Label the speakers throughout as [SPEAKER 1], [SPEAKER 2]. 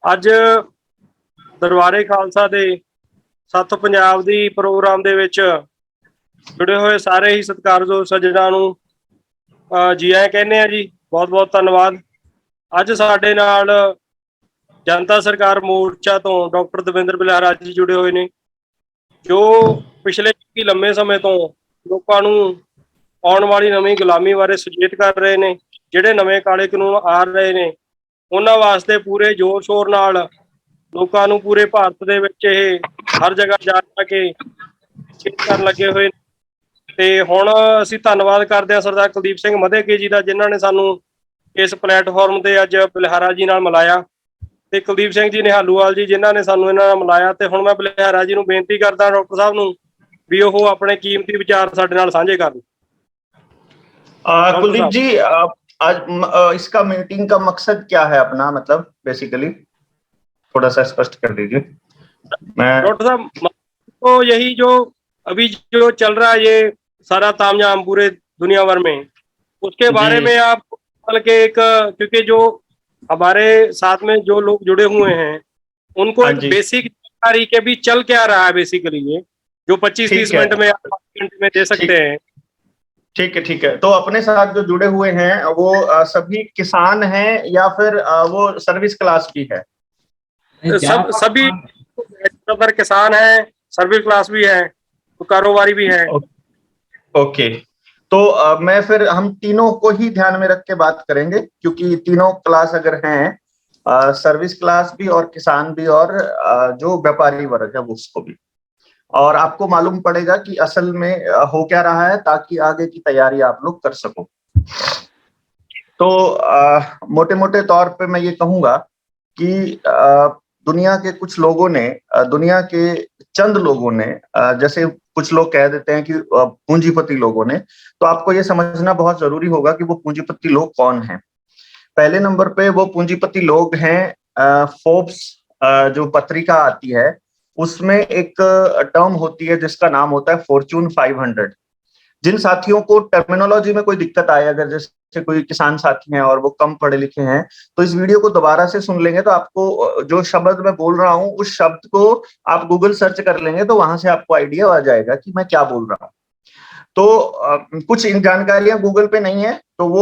[SPEAKER 1] ਅੱਜ ਦਰਬਾਰੇ ਖਾਲਸਾ ਦੇ ਸੱਤ ਪੰਜਾਬ ਦੀ ਪ੍ਰੋਗਰਾਮ ਦੇ ਵਿੱਚ ਜੁੜੇ ਹੋਏ ਸਾਰੇ ਹੀ ਸਤਿਕਾਰਯੋਗ ਸੱਜਣਾਂ ਨੂੰ ਜੀ ਆਇਆਂ ਕਹਿੰਦੇ ਆ ਜੀ। ਬਹੁਤ ਬਹੁਤ ਧੰਨਵਾਦ। ਅੱਜ ਸਾਡੇ ਨਾਲ ਜਨਤਾ ਸਰਕਾਰ ਮੋਰਚਾ ਤੋਂ ਡਾਕਟਰ ਦਵਿੰਦਰ ਬਲਿਆਰਾ ਜੀ ਜੁੜੇ ਹੋਏ ਨੇ, ਜੋ ਪਿਛਲੇ ਲੰਮੇ ਸਮੇਂ ਤੋਂ ਲੋਕਾਂ ਨੂੰ ਆਉਣ ਵਾਲੀ ਨਵੀਂ ਗੁਲਾਮੀ ਬਾਰੇ ਸੁਚੇਤ ਕਰ ਰਹੇ ਨੇ। ਜਿਹੜੇ ਨਵੇਂ ਕਾਲੇ ਕਾਨੂੰਨ ਆ ਰਹੇ ਨੇ ਉਹਨਾਂ ਵਾਸਤੇ ਪੂਰੇ ਜ਼ੋਰ ਸ਼ੋਰ ਨਾਲ ਲੋਕਾਂ ਨੂੰ ਪੂਰੇ ਭਾਰਤ ਦੇ ਵਿੱਚ ਇਹ ਹਰ ਜਗ੍ਹਾ ਜਾ ਕੇ ਸੁਚੇਤ ਕਰਨ ਲੱਗੇ ਹੋਏ ਨੇ। ਤੇ ਹੁਣ ਅਸੀਂ ਧੰਨਵਾਦ ਕਰਦੇ ਹਾਂ ਸਰਦਾਰ ਕੁਲਦੀਪ ਸਿੰਘ ਮਧੇਕੇ ਜੀ ਦਾ, ਜਿਨ੍ਹਾਂ ਨੇ ਸਾਨੂੰ ਇਸ ਪਲੇਟਫਾਰਮ ਤੇ ਅੱਜ ਬਲਿਹਾਰਾ ਜੀ ਨਾਲ ਮਿਲਾਇਆ, ਤੇ ਕੁਲਦੀਪ ਸਿੰਘ ਜੀ ਨਿਹਾਲੂਵਾਲ ਜੀ ਜਿਨ੍ਹਾਂ ਨੇ ਸਾਨੂੰ ਇਹਨਾਂ ਨਾਲ ਮਿਲਾਇਆ। ਤੇ ਹੁਣ ਮੈਂ ਬਲਿਹਾਰਾ ਜੀ ਨੂੰ ਬੇਨਤੀ ਕਰਦਾ ਡਾਕਟਰ ਸਾਹਿਬ ਨੂੰ ਵੀ ਉਹ ਆਪਣੇ ਕੀਮਤੀ ਵਿਚਾਰ ਸਾਡੇ ਨਾਲ ਸਾਂਝੇ ਕਰਨ।
[SPEAKER 2] कुलदीप जी, आज इसका मीटिंग का मकसद क्या है अपना, मतलब बेसिकली थोड़ा सा स्पष्ट कर दीजिए।
[SPEAKER 1] डॉक्टर साहब, तो यही जो अभी जो चल रहा है ये सारा तामझाम पूरे दुनिया भर में, उसके बारे में आप बल्कि एक, क्योंकि जो हमारे साथ में जो लोग जुड़े हुए हैं उनको एक बेसिक जानकारी के भी चल क्या रहा है बेसिकली ये जो 25-30 मिनट में आप मिनट में दे सकते हैं।
[SPEAKER 2] ठीक है, ठीक है। तो अपने साथ जो जुड़े हुए हैं वो सभी किसान हैं या फिर वो सर्विस क्लास भी है?
[SPEAKER 1] सभी किसान हैं, सर्विस क्लास भी है, तो कारोबारी भी है।
[SPEAKER 2] ओके, तो मैं फिर हम तीनों को ही ध्यान में रख के बात करेंगे, क्योंकि तीनों क्लास अगर हैं, सर्विस क्लास भी और किसान भी और जो व्यापारी वर्ग है वो उसको भी, और आपको मालूम पड़ेगा कि असल में हो क्या रहा है ताकि आगे की तैयारी आप लोग कर सको। तो मोटे मोटे तौर पे मैं ये कहूंगा कि दुनिया के कुछ लोगों ने, दुनिया के चंद लोगों ने, जैसे कुछ लोग कह देते हैं कि पूंजीपति लोगों ने, तो आपको ये समझना बहुत जरूरी होगा कि वो पूंजीपति लोग कौन हैं। पहले नंबर पे वो पूंजीपति लोग हैं, फोर्ब्स जो पत्रिका आती है उसमें एक टर्म होती है जिसका नाम होता है फॉर्च्यून 500। जिन साथियों को टर्मिनोलॉजी में कोई दिक्कत आए, अगर जैसे कोई किसान साथी हैं और वो कम पढ़े लिखे हैं, तो इस वीडियो को दोबारा से सुन लेंगे तो आपको जो शब्द मैं बोल रहा हूं उस शब्द को आप गूगल सर्च कर लेंगे तो वहां से आपको आइडिया आ जाएगा कि मैं क्या बोल रहा हूं। तो कुछ इन जानकारियां गूगल पे नहीं है तो वो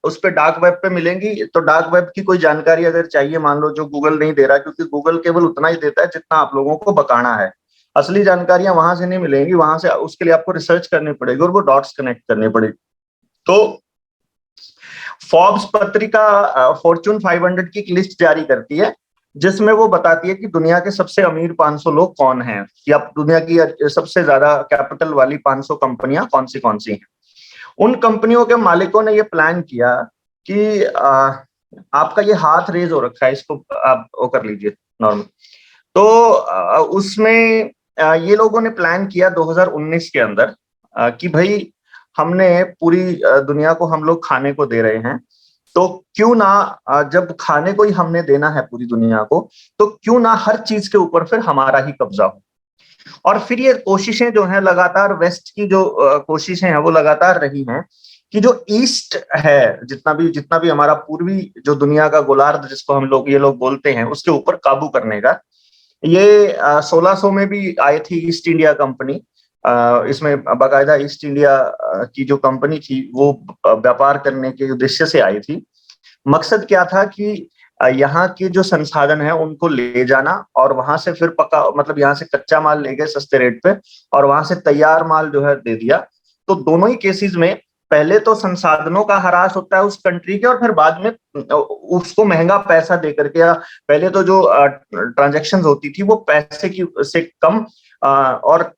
[SPEAKER 2] उस पे डार्क वेब पे मिलेंगी। तो डार्क वेब की कोई जानकारी अगर चाहिए, मान लो जो गूगल नहीं दे रहा, क्योंकि गूगल केवल उतना ही देता है जितना आप लोगों को बकाना है, असली जानकारियां वहां से नहीं मिलेंगी, वहां से उसके लिए आपको रिसर्च करनी पड़ेगी और वो डॉट्स कनेक्ट करनी पड़ेगी। तो फोर्ब्स पत्रिका फॉर्च्यून 500 की एक लिस्ट जारी करती है जिसमें वो बताती है कि दुनिया के सबसे अमीर 500 लोग कौन हैं, या दुनिया की सबसे ज्यादा कैपिटल वाली 500 कंपनियां कौन सी हैं। उन कंपनियों के मालिकों ने ये प्लान किया कि आपका ये हाथ रेज हो रखा है, इसको आप वो कर लीजिए नॉर्मल। तो उसमें ये लोगों ने प्लान किया 2019 के अंदर कि भाई हमने पूरी दुनिया को हम लोग खाने को दे रहे हैं, तो क्यों ना जब खाने को ही हमने देना है पूरी दुनिया को, तो क्यों ना हर चीज के ऊपर फिर हमारा ही कब्जा हो। और फिर ये कोशिशें जो हैं लगातार, वेस्ट की जो कोशिशें हैं वो लगातार रही हैं कि जो ईस्ट है, जितना भी हमारा पूर्वी जो दुनिया का गोलार्ध जिसको हम लोग ये लोग बोलते हैं, उसके ऊपर काबू करने का। ये 1600 में भी आई थी ईस्ट इंडिया कंपनी। इसमें बाकायदा ईस्ट इंडिया की जो कंपनी थी वो व्यापार करने के उद्देश्य से आई थी। मकसद क्या था कि यहाँ के जो संसाधन है उनको ले जाना और वहां से फिर पका, मतलब यहाँ से कच्चा माल ले गए सस्ते रेट पे और वहां से तैयार माल जो है दे दिया। तो दोनों ही केसेस में पहले तो संसाधनों का ह्रास होता है उस कंट्री के, और फिर बाद में उसको महंगा पैसा दे करके, या पहले तो जो ट्रांजैक्शन होती थी वो पैसे की से कम और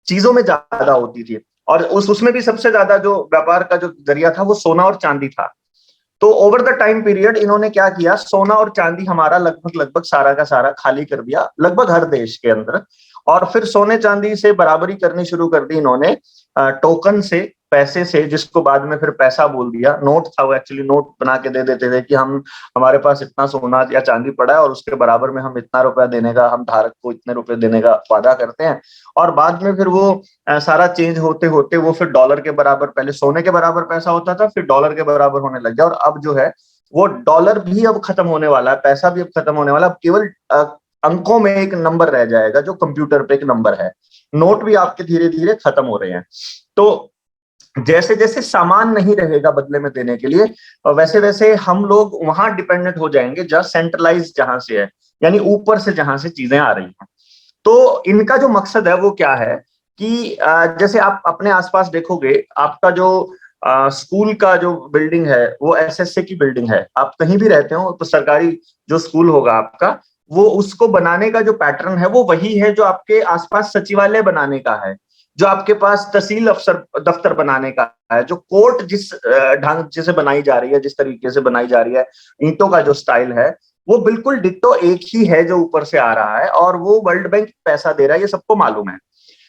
[SPEAKER 2] चीजों में ज्यादा होती थी, और उसमें भी सबसे ज्यादा जो व्यापार का जो जरिया था वो सोना और चांदी था। तो ओवर द टाइम पीरियड इन्होंने क्या किया, सोना और चांदी हमारा लगभग सारा का सारा खाली कर दिया लगभग हर देश के अंदर, और फिर सोने चांदी से बराबरी करनी शुरू कर दी इन्होंने टोकन से, पैसे से, जिसको बाद में फिर पैसा बोल दिया। नोट था वो, एक्चुअली नोट बना के दे देते थे कि हमारे पास इतना सोना या चांदी पड़ा है और उसके बराबर में हम इतना रुपया देने का, हम धारक को इतने रुपए देने का वादा करते हैं। और बाद में फिर वो सारा चेंज होते होते वो फिर डॉलर के बराबर, पहले सोने के बराबर पैसा होता था, फिर डॉलर के बराबर होने लग गया, और अब जो है वो डॉलर भी अब खत्म होने वाला है, पैसा भी अब खत्म होने वाला है, अब केवल अंकों में एक नंबर रह जाएगा जो कंप्यूटर पे एक नंबर है। नोट भी आपके धीरे धीरे खत्म हो रहे हैं। तो जैसे जैसे सामान नहीं रहेगा बदले में देने के लिए, वैसे वैसे हम लोग वहां डिपेंडेंट हो जाएंगे जहां सेंट्रलाइज जहां से है, यानी ऊपर से जहां से चीजें आ रही हैं। तो इनका जो मकसद है वो क्या है कि जैसे आप अपने आसपास देखोगे, आपका जो स्कूल का जो बिल्डिंग है वो एसएससी की बिल्डिंग है, आप कहीं भी रहते हो तो सरकारी जो स्कूल होगा आपका, वो उसको बनाने का जो पैटर्न है वो वही है जो आपके आसपास सचिवालय बनाने का है, जो आपके पास तहसील अफसर दफ्तर बनाने का है, जो कोर्ट जिस ढंग से बनाई जा रही है, जिस तरीके से बनाई जा रही है, ईंटों का जो स्टाइल है, वो बिल्कुल डिट्टो एक ही है जो ऊपर से आ रहा है, और वो वर्ल्ड बैंक पैसा दे रहा है, ये सबको मालूम है।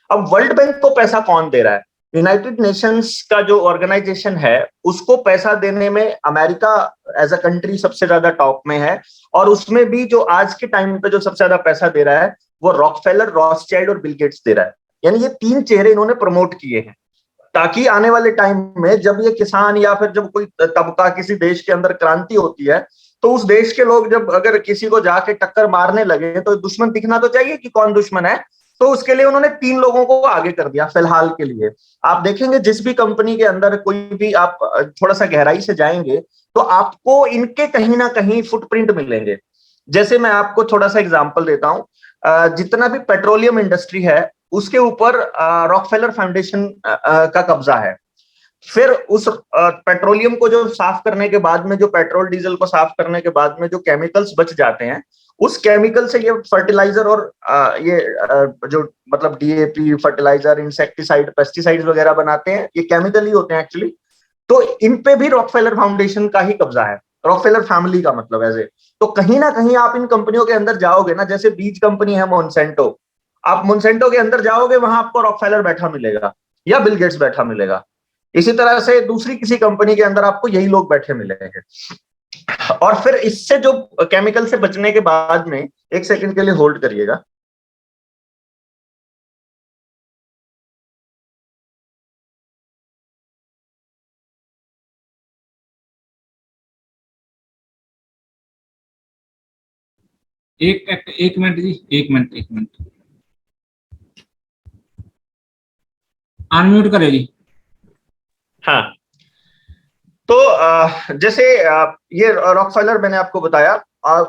[SPEAKER 2] अब वर्ल्ड बैंक को पैसा कौन दे रहा है? यूनाइटेड नेशंस का जो ऑर्गेनाइजेशन है उसको पैसा देने में अमेरिका एज अ कंट्री सबसे ज्यादा टॉप में है, और उसमें भी जो आज के टाइम पे जो सबसे ज्यादा पैसा दे रहा है वो रॉकफेलर, रॉथस्चाइल्ड और बिल गेट्स दे रहा है। यानी ये तीन चेहरे इन्होंने प्रमोट किए हैं, ताकि आने वाले टाइम में जब ये किसान या फिर जब कोई तबका किसी देश के अंदर क्रांति होती है, तो उस देश के लोग जब अगर किसी को जाके टक्कर मारने लगे तो दुश्मन दिखना तो चाहिए कि कौन दुश्मन है। तो उसके लिए उन्होंने तीन लोगों को आगे कर दिया फिलहाल के लिए। आप देखेंगे जिस भी कंपनी के अंदर कोई भी आप थोड़ा सा गहराई से जाएंगे तो आपको इनके कहीं ना कहीं फुटप्रिंट मिलेंगे। जैसे मैं आपको थोड़ा सा एग्जांपल देता हूं, जितना भी पेट्रोलियम इंडस्ट्री है उसके ऊपर रॉकफेलर फाउंडेशन का कब्जा है। फिर उस पेट्रोलियम को जो साफ करने के बाद में, जो पेट्रोल डीजल को साफ करने के बाद में जो केमिकल्स बच जाते हैं, उस केमिकल से ये फर्टिलाइजर और ये जो मतलब डीएपी, फर्टिलाइजर, इंसेक्टिसाइड, पेस्टिसाइड्स वगैरह बनाते हैं, ये केमिकल ही होते हैं एक्चुअली। तो इन पे भी रॉकफेलर फाउंडेशन का ही कब्जा है, रॉकफेलर फैमिली का मतलब ऐसे। तो कहीं ना कहीं आप इन कंपनियों के अंदर जाओगे ना, जैसे बीज कंपनी है मोनसेंटो, आप मोनसेंटो के अंदर जाओगे वहां आपको रॉकफेलर बैठा मिलेगा या बिल गेट्स बैठा मिलेगा। इसी तरह से दूसरी किसी कंपनी के अंदर आपको यही लोग बैठे मिलेंगे। और फिर इससे जो केमिकल से बचने के बाद में, एक सेकंड के लिए होल्ड करिएगा।
[SPEAKER 3] एक मिनट जी, एक मिनट अनम्यूट करें जी।
[SPEAKER 2] हाँ, तो जैसे ये रॉकफेलर मैंने आपको बताया,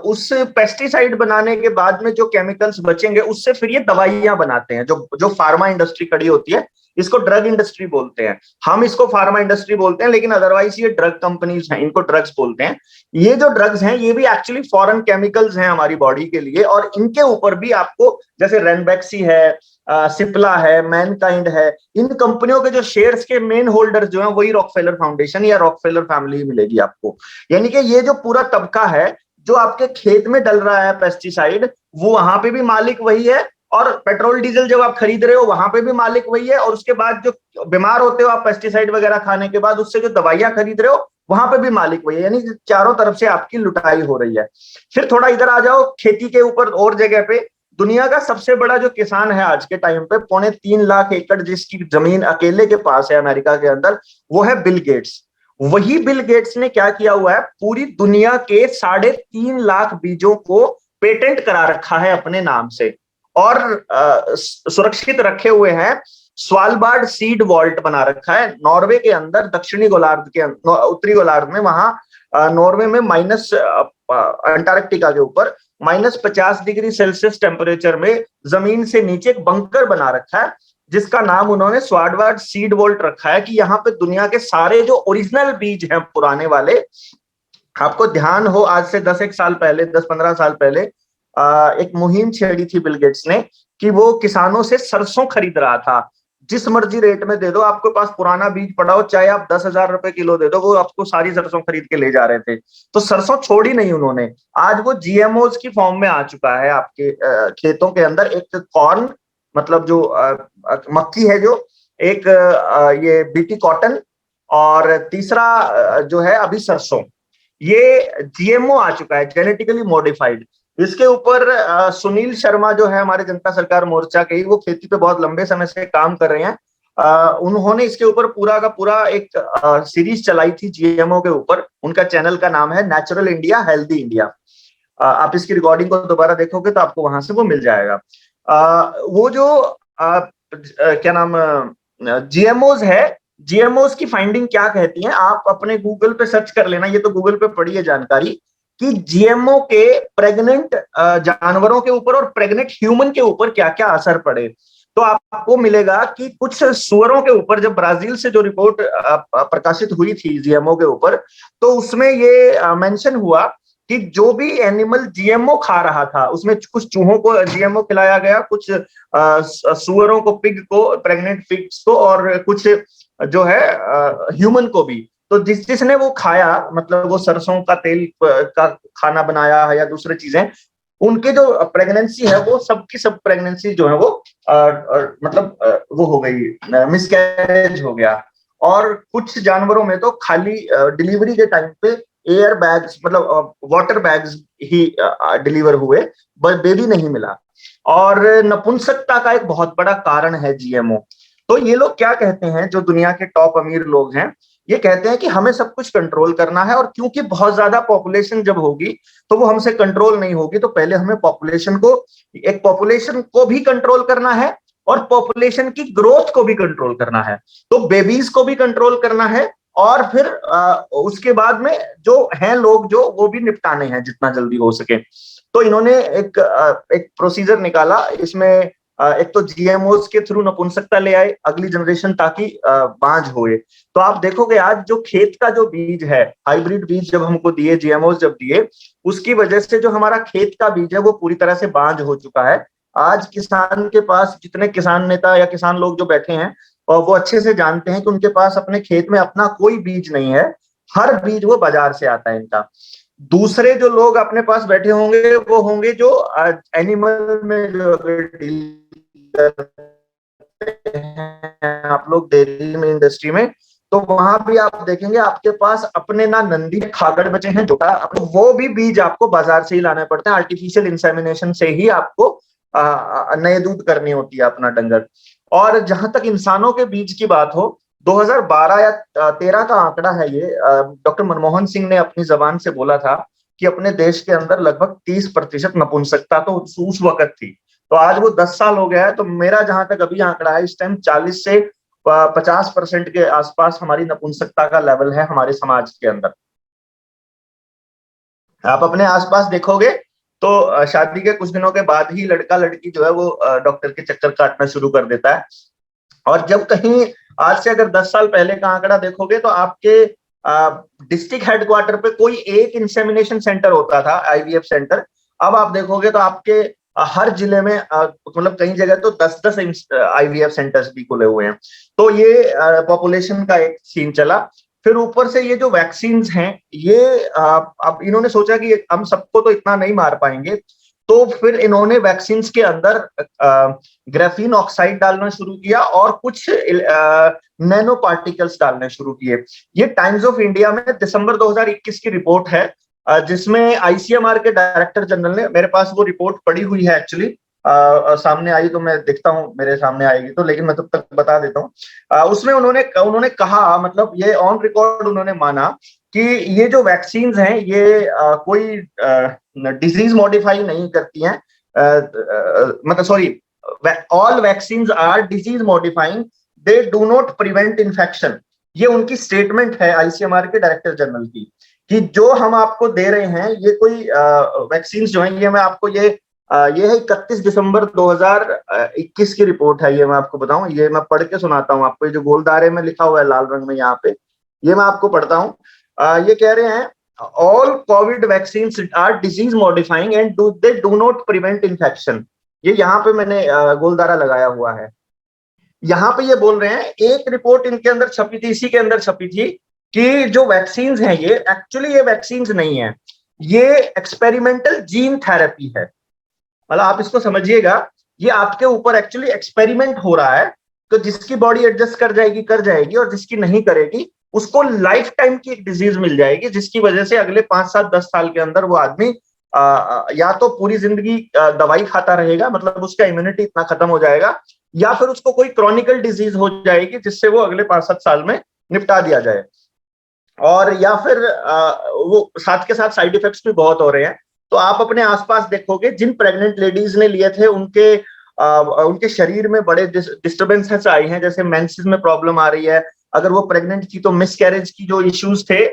[SPEAKER 2] उस पेस्टिसाइड बनाने के बाद में जो केमिकल्स बचेंगे उससे फिर ये दवाइयां बनाते हैं। जो जो फार्मा इंडस्ट्री खड़ी होती है, इसको ड्रग इंडस्ट्री बोलते हैं, हम इसको फार्मा इंडस्ट्री बोलते हैं, लेकिन अदरवाइज ये ड्रग कंपनीज हैं, इनको ड्रग्स बोलते हैं। ये जो ड्रग्स हैं ये भी एक्चुअली फॉरेन केमिकल्स हैं हमारी बॉडी के लिए, और इनके ऊपर भी आपको जैसे रेनबैक्सी है, सिप्ला है, मैनकाइंड है, इन कंपनियों के जो शेयर्स के मेन होल्डर जो हैं वही रॉकफेलर फाउंडेशन या रॉकफेलर फैमिली मिलेगी आपको। यानी कि ये जो पूरा तबका है जो आपके खेत में डल रहा है पेस्टिसाइड, वो वहां पे भी मालिक वही है, और पेट्रोल डीजल जब आप खरीद रहे हो वहां पे भी मालिक वही है, और उसके बाद जो बीमार होते हो आप पेस्टिसाइड वगैरह खाने के बाद, उससे जो दवाइयां खरीद रहे हो वहां पे भी मालिक वही है। यानी चारों तरफ से आपकी लुटाई हो रही है। फिर थोड़ा इधर आ जाओ खेती के ऊपर और जगह पे, दुनिया का सबसे बड़ा जो किसान है आज के टाइम पे, 3.25 लाख एकड़ जिसकी जमीन अकेले के पास है अमेरिका के अंदर, वो है बिल गेट्स। वही बिल गेट्स ने क्या किया हुआ है, पूरी दुनिया के 3.5 लाख बीजों को पेटेंट करा रखा है अपने नाम से, और सुरक्षित रखे हुए हैं। स्वालबार्ड सीड वॉल्ट बना रखा है नॉर्वे के अंदर, दक्षिणी गोलार्ध के उत्तरी गोलार्ध में, वहां नॉर्वे में माइनस अंटार्कटिका के ऊपर -50 डिग्री सेल्सियस टेम्परेचर में जमीन से नीचे एक बंकर बना रखा है, जिसका नाम उन्होंने स्वालबार्ड सीड वॉल्ट रखा है, कि यहाँ पे दुनिया के सारे जो ओरिजिनल बीज हैं पुराने वाले, आपको ध्यान हो आज से 10 पहले, 10-15 साल पहले एक मुहिम छेड़ी थी बिल गेट्स ने, कि वो किसानों से सरसों खरीद रहा था, जिस मर्जी रेट में दे दो, आपके पास पुराना बीज पड़ा हो, चाहे आप 10,000 रुपए किलो दे दो, वो आपको सारी सरसों खरीद के ले जा रहे थे। तो सरसों छोड़ी नहीं उन्होंने, आज वो जीएमओज की फॉर्म में आ चुका है आपके खेतों के अंदर। एक कॉर्न मतलब जो मक्की है, जो एक ये बीटी कॉटन, और तीसरा जो है अभी सरसों, ये जीएमओ आ चुका है, जेनेटिकली मॉडिफाइड। इसके ऊपर सुनील शर्मा जो है हमारे जनता सरकार मोर्चा के ही, वो खेती पे बहुत लंबे समय से काम कर रहे हैं, उन्होंने इसके ऊपर पूरा का पूरा एक सीरीज चलाई थी जीएमओ के ऊपर। उनका चैनल का नाम है नेचुरल इंडिया हेल्दी इंडिया। आप इसकी रिकॉर्डिंग को दोबारा देखोगे तो आपको वहां से वो मिल जाएगा। वो जो क्या नाम जीएमओज है, जीएमओज की फाइंडिंग क्या कहती है, आप अपने गूगल पे सर्च कर लेना, ये तो गूगल पे पड़ी है जानकारी कि जीएमओ के प्रेग्नेंट जानवरों के ऊपर और प्रेग्नेंट ह्यूमन के ऊपर क्या क्या असर पड़े। तो आपको मिलेगा कि कुछ सुअरों के ऊपर, जब ब्राजील से जो रिपोर्ट प्रकाशित हुई थी जीएमओ के ऊपर, तो उसमें ये मेंशन हुआ कि जो भी एनिमल जीएमओ खा रहा था, उसमें कुछ चूहों को जीएमओ खिलाया गया, कुछ सुअरों को, पिग को, प्रेग्नेंट पिग्स को, और कुछ जो है ह्यूमन को भी। तो जिसने वो खाया, मतलब वो सरसों का तेल का खाना बनाया है या दूसरी चीजें, उनके जो प्रेगनेंसी है वो सबकी सब प्रेगनेंसी जो है वो मतलब वो हो गई, मिसकैरेज हो गया। और कुछ जानवरों में तो खाली डिलीवरी के टाइम पे एयर बैग्स, मतलब वाटर बैग्स ही डिलीवर हुए, बस बेबी नहीं मिला। और नपुंसकता का एक बहुत बड़ा कारण है जीएमओ। तो ये लोग क्या कहते हैं, जो दुनिया के टॉप अमीर लोग हैं, ये कहते हैं कि हमें सब कुछ कंट्रोल करना है, और क्योंकि बहुत ज्यादा पॉपुलेशन जब होगी तो वो हमसे कंट्रोल नहीं होगी, तो पहले हमें पॉपुलेशन को भी कंट्रोल करना है और पॉपुलेशन की ग्रोथ को भी कंट्रोल करना है। तो बेबीज को भी कंट्रोल करना है, और फिर उसके बाद में जो हैं लोग, जो वो भी निपटाने हैं जितना जल्दी हो सके। तो इन्होंने एक प्रोसीजर निकाला। इसमें एक तो जीएमओज के थ्रू नपुंसकता ले आए अगली जनरेशन, ताकि बांझ होए। तो आप देखोगे आज जो खेत का जो बीज है, हाइब्रिड बीज जब हमको दिए, जीएमओज जब दिए, उसकी वजह से जो हमारा खेत का बीज है वो पूरी तरह से बांझ हो चुका है। आज किसान के पास, जितने किसान नेता या किसान लोग जो बैठे हैं, और वो अच्छे से जानते हैं कि उनके पास अपने खेत में अपना कोई बीज नहीं है, हर बीज वो बाजार से आता है इनका। दूसरे जो लोग अपने पास बैठे होंगे वो होंगे जो एनिमल में जो डील करते हैं आप लोग, डेयरी में, इंडस्ट्री में, तो वहां भी आप देखेंगे आपके पास अपने ना नंदी खागड़ बचे हैं, जो वो भी बीज आपको बाजार से ही लाने पड़ते हैं। आर्टिफिशियल इंसेमिनेशन से ही आपको नए दूध करनी होती है अपना डंगर। और जहां तक इंसानों के बीज की बात हो, 2012 या 13 का आंकड़ा है ये, डॉक्टर मनमोहन सिंह ने अपनी जबान से बोला था कि अपने देश के अंदर लगभग 30% नपुंसकता तो उस वक्त थी। तो आज वो 10 साल हो गया है। तो मेरा जहां तक अभी आंकड़ा है, इस टाइम 40 से 50% के आसपास हमारी नपुंसकता का लेवल है हमारे समाज के अंदर। आप अपने आसपास देखोगे तो शादी के कुछ दिनों के बाद ही लड़का लड़की जो है वो डॉक्टर के चक्कर काटना शुरू कर देता है। और जब कहीं आज से अगर 10 साल पहले का आंकड़ा देखोगे तो आपके डिस्ट्रिक्ट हेडक्वार्टर पे कोई एक इंसेमिनेशन सेंटर होता था, आईवीएफ सेंटर। अब आप देखोगे तो आपके हर जिले में मतलब कई जगह तो 10-10 आईवीएफ सेंटर्स भी खुले हुए हैं। तो ये पॉपुलेशन का एक सीन चला। फिर ऊपर से ये जो वैक्सीन हैं, ये अब इन्होंने सोचा कि हम सबको तो इतना नहीं मार पाएंगे, तो फिर इन्होंने वैक्सीन के अंदर ग्राफीन ऑक्साइड डालना शुरू किया और कुछ नैनो पार्टिकल्स डालने शुरू किए। ये टाइम्स ऑफ इंडिया में दिसंबर 2021 की रिपोर्ट है, जिसमें आईसीएमआर के डायरेक्टर जनरल ने, मेरे पास वो रिपोर्ट पड़ी हुई है एक्चुअली, सामने आई तो मैं देखता हूँ, मेरे सामने आएगी तो, लेकिन मैं तब तक बता देता हूँ। उसमें उन्होंने कहा, मतलब ये ऑन रिकॉर्ड उन्होंने माना कि ये जो वैक्सीन हैं ये कोई डिजीज मॉडिफाई नहीं करती हैं, मतलब sorry, all vaccine are disease modifying, they do not prevent infection. ये उनकी स्टेटमेंट है आईसीएमआर के डायरेक्टर जनरल की, कि जो हम आपको दे रहे हैं ये कोई वैक्सीन जो है, ये मैं आपको ये है 31 दिसंबर 2021 की रिपोर्ट है। ये मैं आपको बताऊं, ये मैं पढ़ के सुनाता हूं आपको, ये जो गोलदारे में लिखा हुआ है लाल रंग में यहाँ पे, ये मैं आपको पढ़ता हूँ। ये कह रहे हैं all COVID vaccine are disease modifying and they do not prevent infection. ये यहाँ पे मैंने गोलदारा लगाया हुआ है। यहाँ पे ये बोल रहे हैं, एक रिपोर्ट इनके अंदर छपी थी, इसी के अंदर छपी थी, कि जो वैक्सीन है ये एक्चुअली ये वैक्सीन नहीं है, ये एक्सपेरिमेंटल जीन थेरेपी है। मतलब आप इसको समझिएगा, ये आपके ऊपर एक्चुअली एक्सपेरिमेंट हो रहा है। तो जिसकी बॉडी एडजस्ट कर जाएगी, और जिसकी नहीं करेगी उसको लाइफ टाइम की एक डिजीज मिल जाएगी, जिसकी वजह से अगले 5, 7, 10 साल के अंदर वो आदमी या तो पूरी जिंदगी दवाई खाता रहेगा, मतलब उसका इम्यूनिटी इतना खत्म हो जाएगा, या फिर उसको कोई क्रॉनिकल डिजीज हो जाएगी जिससे वो अगले 5-7 साल में निपटा दिया जाए। और या फिर वो साथ के साथ साइड इफेक्ट्स भी बहुत हो रहे हैं। तो आप अपने आसपास देखोगे जिन प्रेग्नेंट लेडीज ने लिए थे उनके शरीर में बड़े डिस्टर्बेंसेस आए हैं, जैसे मेंसेस में प्रॉब्लम आ रही है। अगर वो प्रेग्नेंट थी तो मिसकैरेज की जो इश्यूज थे,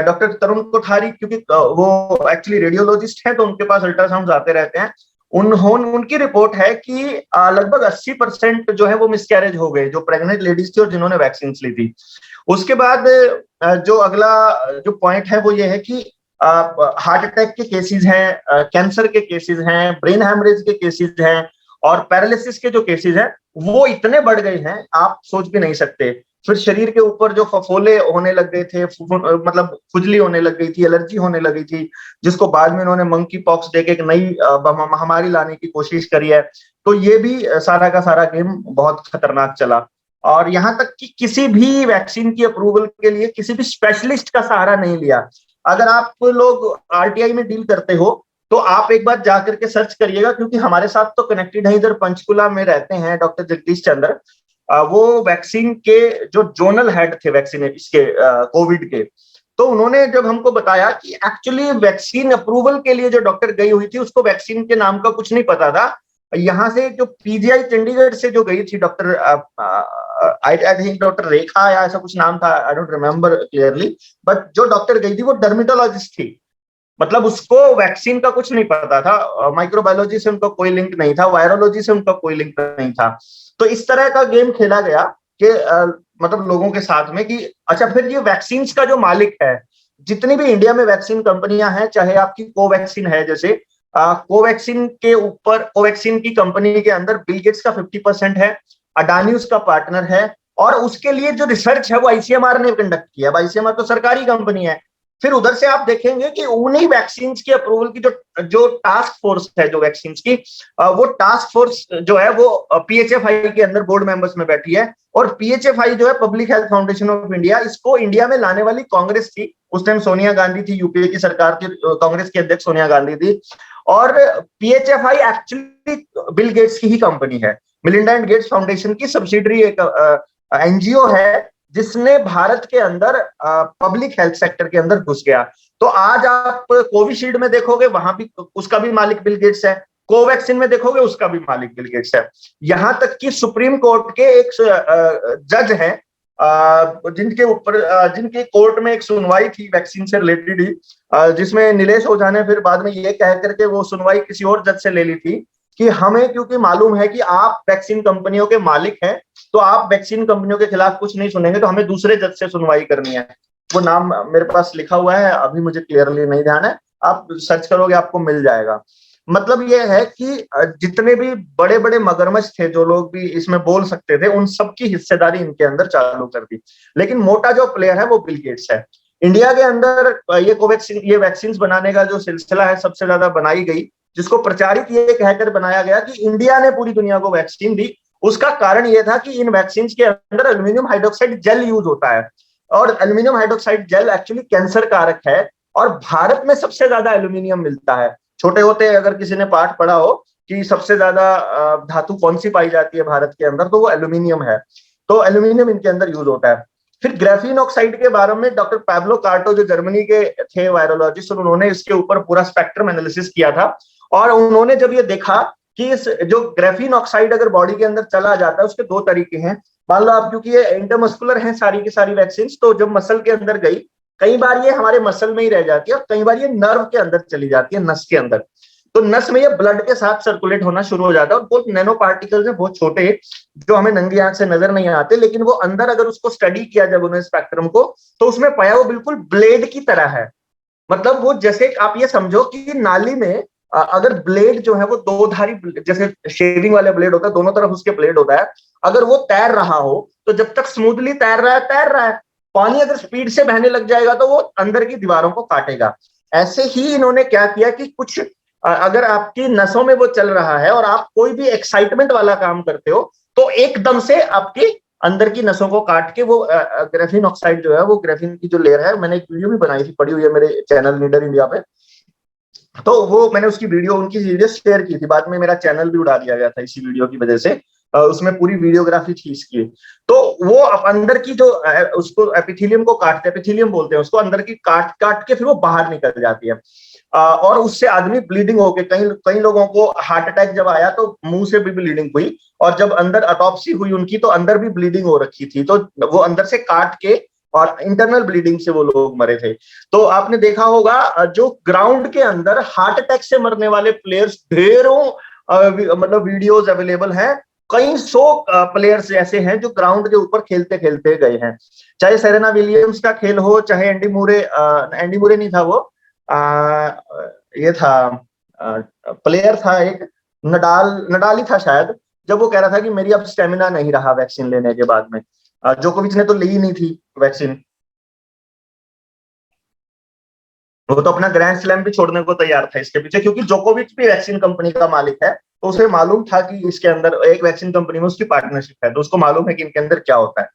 [SPEAKER 2] डॉक्टर तरुण कोठारी क्योंकि वो एक्चुअली रेडियोलॉजिस्ट हैं तो उनके पास अल्ट्रासाउंड आते रहते हैं, उनकी रिपोर्ट है कि लगभग 80% जो है वो मिसकैरेज हो गए, जो प्रेग्नेंट लेडीज थी और जिन्होंने वैक्सीन ली थी। उसके बाद जो अगला जो पॉइंट है वो ये है कि हार्ट अटैक के केसेस हैं, कैंसर के केसेस हैं, ब्रेन हैमरेज के केसेस हैं और पैरालिसिस के जो केसेस हैं वो इतने बढ़ गए हैं आप सोच भी नहीं सकते। फिर शरीर के ऊपर जो फफोले होने लग गए थे, मतलब खुजली होने लग गई थी, एलर्जी होने लगी थी, जिसको बाद में उन्होंने मंकी पॉक्स देके एक नई महामारी लाने की कोशिश करी है। तो ये भी सारा का सारा गेम बहुत खतरनाक चला। और यहाँ तक कि किसी भी वैक्सीन की अप्रूवल के लिए किसी भी स्पेशलिस्ट का सहारा नहीं लिया। अगर आप लोग आरटीआई में डील करते हो तो आप एक बार जाकर के सर्च करिएगा, क्योंकि हमारे साथ तो कनेक्टेड है, इधर पंचकुला में रहते हैं डॉक्टर जगदीश चंद्र, वो वैक्सीन के जो जोनल हेड थे वैक्सीन इसके कोविड के। तो उन्होंने जब हमको बताया कि एक्चुअली वैक्सीन अप्रूवल के लिए जो डॉक्टर गई हुई थी उसको वैक्सीन के नाम का कुछ नहीं पता था। यहाँ से जो पीजीआई चंडीगढ़ से जो गई थी डॉक्टर आई थिंक डॉक्टर रेखा या ऐसा कुछ नाम था, I don't remember clearly, but जो डॉक्टर गई थी वो डर्मेटोलॉजिस्ट थी, मतलब उसको वैक्सीन का कुछ नहीं पता था, माइक्रोबायोलॉजी से उनका कोई लिंक नहीं था, वायरोलॉजी से उनका कोई लिंक नहीं था। तो इस तरह का गेम खेला गया कि मतलब लोगों के साथ में कि अच्छा फिर ये वैक्सीन का जो मालिक है, जितनी भी इंडिया में वैक्सीन कंपनियां हैं, चाहे आपकी कोवैक्सीन है, जैसे कोवैक्सीन के ऊपर कोवैक्सीन की कंपनी के अंदर बिल गेट्स का 50% है, अडानी उसका पार्टनर है, और उसके लिए जो रिसर्च है वो आईसीएमआर ने कंडक्ट किया है। आईसीएमआर तो सरकारी कंपनी है। फिर उधर से आप देखेंगे कि उन्हीं वैक्सीन की अप्रूवल की जो टास्क फोर्स है जो वैक्सीन की, वो टास्क फोर्स जो है वो पीएचएफआई के अंदर बोर्ड मेंबर्स में बैठी है। और पीएचएफआई जो है public health foundation of India, इसको इंडिया में लाने वाली कांग्रेस थी, उस टाइम सोनिया गांधी थी, यूपीए की सरकार थी, कांग्रेस की अध्यक्ष सोनिया गांधी थी। और पीएचएफआई एक्चुअली बिल गेट्स की ही कंपनी है, मिलिंडा एंड गेट्स फाउंडेशन की सब्सिडरी एक एनजीओ है जिसने भारत के अंदर पब्लिक हेल्थ सेक्टर के अंदर घुस गया। तो आज आप कोविशील्ड में देखोगे वहां भी उसका भी मालिक बिल गेट्स है, कोवैक्सीन में देखोगे उसका भी मालिक बिल गेट्स है। यहां तक कि सुप्रीम कोर्ट के एक जज हैं जिनके कोर्ट में एक सुनवाई थी वैक्सीन से रिलेटेड ही, जिसमें नीलेश ओझा ने फिर बाद में ये कह करके वो सुनवाई किसी और जज से ले ली थी कि हमें क्योंकि मालूम है कि आप वैक्सीन कंपनियों के मालिक हैं, तो आप वैक्सीन कंपनियों के खिलाफ कुछ नहीं सुनेंगे, तो हमें दूसरे जज से सुनवाई करनी है। वो नाम मेरे पास लिखा हुआ है, अभी मुझे क्लियरली नहीं ध्यान है, आप सर्च करोगे आपको मिल जाएगा। मतलब ये है कि जितने भी बड़े बड़े मगरमच्छ थे जो लोग भी इसमें बोल सकते थे, उन सबकी हिस्सेदारी इनके अंदर चालू कर दी। लेकिन मोटा जो प्लेयर है वो बिल गेट्स है। इंडिया के अंदर ये वैक्सीन बनाने का जो सिलसिला है सबसे ज्यादा बनाई गई, जिसको प्रचारित ये कहकर बनाया गया कि इंडिया ने पूरी दुनिया को वैक्सीन दी। उसका कारण यह था कि इन वैक्सीन के अंदर एल्यूमिनियम हाइड्रोक्साइड जेल यूज होता है, और aluminium hydroxide gel actually cancer कारक है, और भारत में सबसे ज्यादा एल्यूमिनियम मिलता है। छोटे होते अगर किसी ने पाठ पढ़ा हो कि सबसे ज्यादा धातु कौन सी पाई जाती है भारत के अंदर, तो वो एल्यूमिनियम है। तो एल्यूमिनियम इनके अंदर यूज होता है। फिर ग्रेफीन ऑक्साइड के बारे में डॉक्टर पैब्लो कार्टो जो जर्मनी के थे वायरोलॉजिस्ट, उन्होंने इसके ऊपर पूरा स्पेक्ट्रम एनालिसिस किया था, और उन्होंने जब ये देखा कि इस जो ग्रेफीन ऑक्साइड अगर बॉडी के अंदर चला जाता है उसके दो तरीके हैं। मान लो आप, क्योंकि ये इंटरमस्कुलर हैं सारी की सारी वैक्सीन, तो जब मसल के अंदर गई, कई बार ये हमारे मसल में ही रह जाती है और कई बार ये नर्व के अंदर चली जाती है, नस के अंदर। तो नस में ये ब्लड के साथ सर्कुलेट होना शुरू हो जाता है, और बहुत नैनो पार्टिकल्स हैं, बहुत छोटे, जो हमें नंगी आंख से नजर नहीं आते, लेकिन वो अंदर अगर उसको स्टडी किया जब उन्होंने स्पेक्ट्रम को, तो उसमें पाया वो बिल्कुल ब्लेड की तरह है। मतलब वो जैसे आप ये समझो कि नाली में अगर ब्लेड जो है वो दो धारी, जैसे शेविंग वाले ब्लेड होता है, दोनों तरफ उसके ब्लेड होता है, अगर वो तैर रहा हो तो जब तक स्मूथली तैर रहा है। पानी अगर स्पीड से बहने लग जाएगा तो वो अंदर की दीवारों को काटेगा। ऐसे ही इन्होंने क्या किया कि कुछ अगर आपकी नसों में वो चल रहा है और आप कोई भी एक्साइटमेंट वाला काम करते हो, तो एकदम से आपकी अंदर की नसों को काट के वो ग्रेफीन ऑक्साइड जो है, वो ग्रेफीन की जो लेयर है, मैंने एक वीडियो भी बनाई थी, पड़ी हुई है मेरे चैनल लीडर इंडिया पे, तो वो मैंने उसकी वीडियो, उनकी वीडियो शेयर की थी, बाद में मेरा चैनल भी उड़ा दिया गया था इसी वीडियो की वजह से। उसमें पूरी वीडियोग्राफी थी इसकी। तो वो अंदर की जो उसको एपिथेलियम को काटते, एपिथेलियम बोलते हैं उसको, अंदर की काट काट के फिर वो बाहर निकल जाती है। और उससे आदमी ब्लीडिंग होके, कई कई लोगों को हार्ट अटैक जब आया तो मुंह से भी ब्लीडिंग हुई, और जब अंदर ऑटोप्सी हुई उनकी तो अंदर भी ब्लीडिंग हो रखी थी, तो वो अंदर से काट के और इंटरनल ब्लीडिंग से वो लोग मरे थे। तो आपने देखा होगा जो ग्राउंड के अंदर हार्ट अटैक से मरने वाले प्लेयर्स ढेरों मतलब वीडियोस अवेलेबल हैं, कई सौ प्लेयर्स ऐसे हैं जो ग्राउंड के ऊपर खेलते खेलते गए हैं। चाहे सेरेना विलियम्स का खेल हो, चाहे एंडी मुरे, एंडी मुरे नहीं था वो, ये था प्लेयर था एक, नडाल ही था शायद, जब वो कह रहा था कि मेरी अब स्टेमिना नहीं रहा वैक्सीन लेने के बाद में। जोकोविच ने तो ली ही नहीं थी वैक्सीन, वो तो अपना ग्रैंड स्लैम भी छोड़ने को तैयार था इसके पीछे, क्योंकि जोकोविच भी वैक्सीन कंपनी का मालिक है, तो उसे मालूम था कि इसके अंदर एक वैक्सीन कंपनी में उसकी पार्टनरशिप है, तो उसको मालूम है कि इनके अंदर क्या होता है।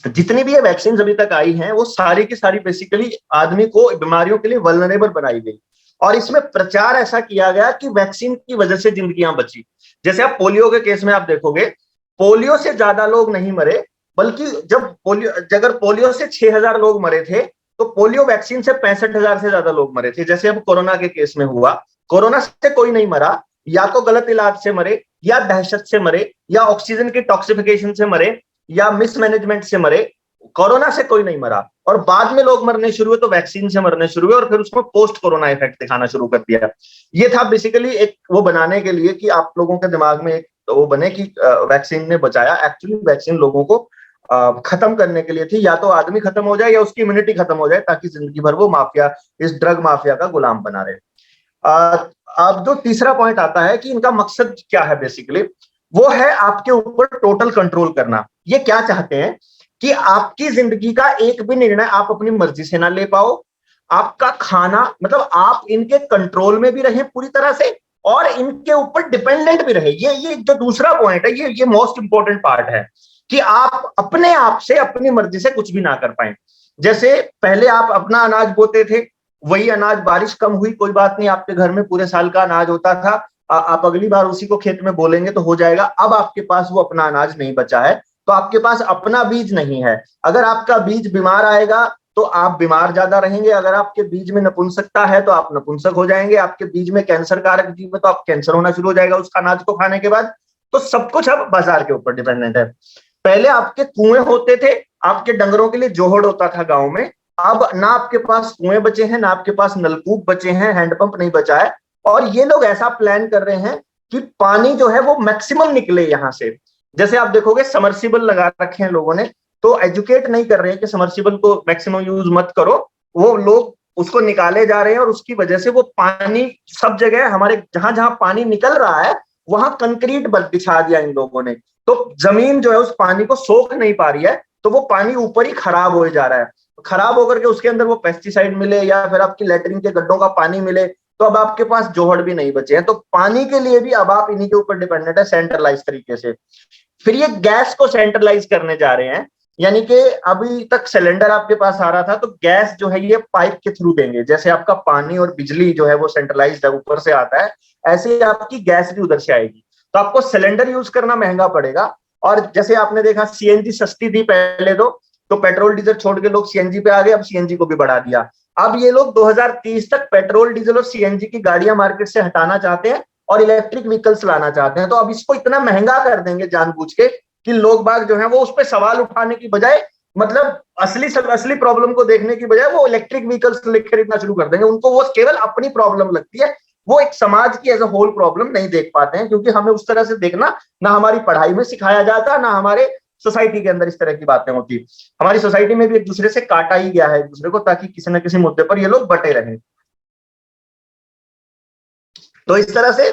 [SPEAKER 2] जितनी भी ये वैक्सीन अभी तक आई हैं वो सारी की सारी बेसिकली आदमी को बीमारियों के लिए वल्नरेबल बनाई गई, और इसमें प्रचार ऐसा किया गया कि वैक्सीन की वजह से जिंदगियां बची। जैसे आप पोलियो के केस में आप देखोगे, पोलियो से ज्यादा लोग नहीं मरे, बल्कि अगर पोलियो से 6,000 लोग मरे थे, तो पोलियो वैक्सीन से 65,000 से ज्यादा लोग मरे थे। जैसे अब कोरोना के केस में हुआ, कोरोना से कोई नहीं मरा, या तो गलत इलाज से मरे, या दहशत से मरे, या ऑक्सीजन की टॉक्सिफिकेशन से मरे, या मिसमैनेजमेंट से मरे। कोरोना से कोई नहीं मरा, और बाद में लोग मरने शुरू हुए तो वैक्सीन से मरने शुरू हुए, और फिर उसमें पोस्ट कोरोना इफेक्ट दिखाना शुरू कर दिया। ये था बेसिकली एक वो बनाने के लिए कि आप लोगों के दिमाग में एक वो बने कि वैक्सीन ने बचाया। एक्चुअली वैक्सीन लोगों को खत्म करने के लिए थी, या तो आदमी खत्म हो जाए या उसकी इम्यूनिटी खत्म हो जाए, ताकि जिंदगी भर वो माफिया, इस ड्रग माफिया का गुलाम बना रहे। अब जो तीसरा पॉइंट आता है कि इनका मकसद क्या है बेसिकली, वो है आपके ऊपर टोटल कंट्रोल करना। ये क्या चाहते हैं कि आपकी जिंदगी का एक भी निर्णय आप अपनी मर्जी से ना ले पाओ, आपका खाना, मतलब आप इनके कंट्रोल में भी रहे पूरी तरह से, और इनके ऊपर डिपेंडेंट भी रहे। ये जो दूसरा पॉइंट है, ये मोस्ट इंपॉर्टेंट पार्ट है, कि आप अपने आप से अपनी मर्जी से कुछ भी ना कर पाए। जैसे पहले आप अपना अनाज बोते थे, वही अनाज, बारिश कम हुई कोई बात नहीं, आपके घर में पूरे साल का अनाज होता था, आप अगली बार उसी को खेत में बोलेंगे तो हो जाएगा। अब आपके पास वो अपना अनाज नहीं बचा है, तो आपके पास अपना बीज नहीं है। अगर आपका बीज बीमार आएगा तो आप बीमार ज्यादा रहेंगे, अगर आपके बीज में नपुंसकता है तो आप नपुंसक हो जाएंगे, आपके बीज में कैंसर कारक जीव है तो आप कैंसर होना शुरू हो जाएगा उसका अनाज को खाने के बाद। तो सब कुछ अब बाजार के ऊपर डिपेंडेंट है। पहले आपके कुएं होते थे, आपके डंगरों के लिए जोहड़ होता था गांव में, अब ना आपके पास कुएं बचे हैं, ना आपके पास नलकूप बचे हैं, हैंडपंप नहीं बचा है, और ये लोग ऐसा प्लान कर रहे हैं कि पानी जो है वो मैक्सिमम निकले यहां से। जैसे आप देखोगे समर्सिबल लगा रखे हैं लोगों ने, तो एजुकेट नहीं कर रहे हैं कि समर्सिबल को मैक्सिमम यूज मत करो, वो लोग उसको निकाले जा रहे हैं, और उसकी वजह से वो पानी सब जगह, हमारे जहां जहां पानी निकल रहा है वहां कंक्रीट बिछा दिया इन लोगों ने, तो जमीन जो है उस पानी को सोख नहीं पा रही है, तो वो पानी ऊपर ही खराब हो जा रहा है। खराब होकर के उसके अंदर वो पेस्टिसाइड मिले, या फिर आपकी लेटरिन के गड्ढों का पानी मिले, तो अब आपके पास जोहड़ भी नहीं बचे हैं। तो पानी के लिए भी अब आप इन्हीं के ऊपर डिपेंडेंट है सेंट्रलाइज तरीके से। फिर ये गैस को सेंट्रलाइज करने जा रहे हैं, यानी कि अभी तक सिलेंडर आपके पास आ रहा था, तो गैस जो है ये पाइप के थ्रू देंगे। जैसे आपका पानी और बिजली जो है वो सेंट्रलाइज्ड ऊपर से आता है, ऐसे ही आपकी गैस भी उधर से आएगी, तो आपको सिलेंडर यूज करना महंगा पड़ेगा। और जैसे आपने देखा सीएनजी सस्ती थी पहले, तो पेट्रोल डीजल छोड़ के लोग सीएनजी पे आ गए, अब सीएनजी को भी बढ़ा दिया। अब ये लोग 2030 तक पेट्रोल डीजल और सीएनजी की गाड़ियां मार्केट से हटाना चाहते हैं और इलेक्ट्रिक व्हीकल्स लाना चाहते हैं। तो अब इसको इतना महंगा कर देंगे जानबूझ के कि लोग बाग जो है वो उस पर सवाल उठाने की बजाय, मतलब असली प्रॉब्लम को देखने की बजाय वो इलेक्ट्रिक व्हीकल्स खरीदना शुरू कर देंगे। उनको वो केवल अपनी प्रॉब्लम लगती है, वो एक समाज की एज अ होल प्रॉब्लम नहीं देख पाते हैं, क्योंकि हमें उस तरह से देखना ना हमारी पढ़ाई में सिखाया जाता, ना हमारे सोसाइटी के अंदर इस तरह की बातें होती। हमारी सोसाइटी में भी एक दूसरे से काटा ही गया है एक दूसरे को, ताकि किसी न किसी मुद्दे पर ये लोग बटे रहें। तो इस तरह से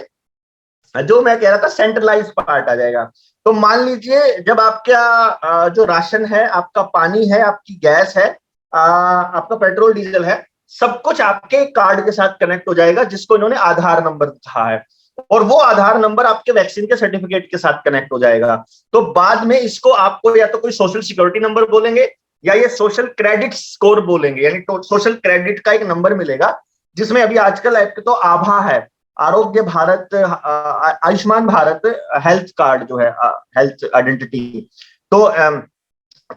[SPEAKER 2] जो मैं कह रहा था सेंट्रलाइज पार्ट आ जाएगा। तो मान लीजिए जब आपका जो राशन है, आपका पानी है, आपकी गैस है, आपका पेट्रोल डीजल है, सब कुछ आपके कार्ड के साथ कनेक्ट हो जाएगा, जिसको इन्होंने आधार नंबर कहा है, और वो आधार नंबर आपके वैक्सीन के सर्टिफिकेट के साथ कनेक्ट हो जाएगा। तो बाद में इसको आपको या तो कोई सोशल सिक्योरिटी नंबर बोलेंगे, या ये सोशल क्रेडिट स्कोर बोलेंगे, यानी सोशल क्रेडिट का एक नंबर मिलेगा, जिसमें अभी आजकल तो आभा है, आरोग्य भारत, आयुष्मान भारत हेल्थ कार्ड जो है, हेल्थ आइडेंटिटी, तो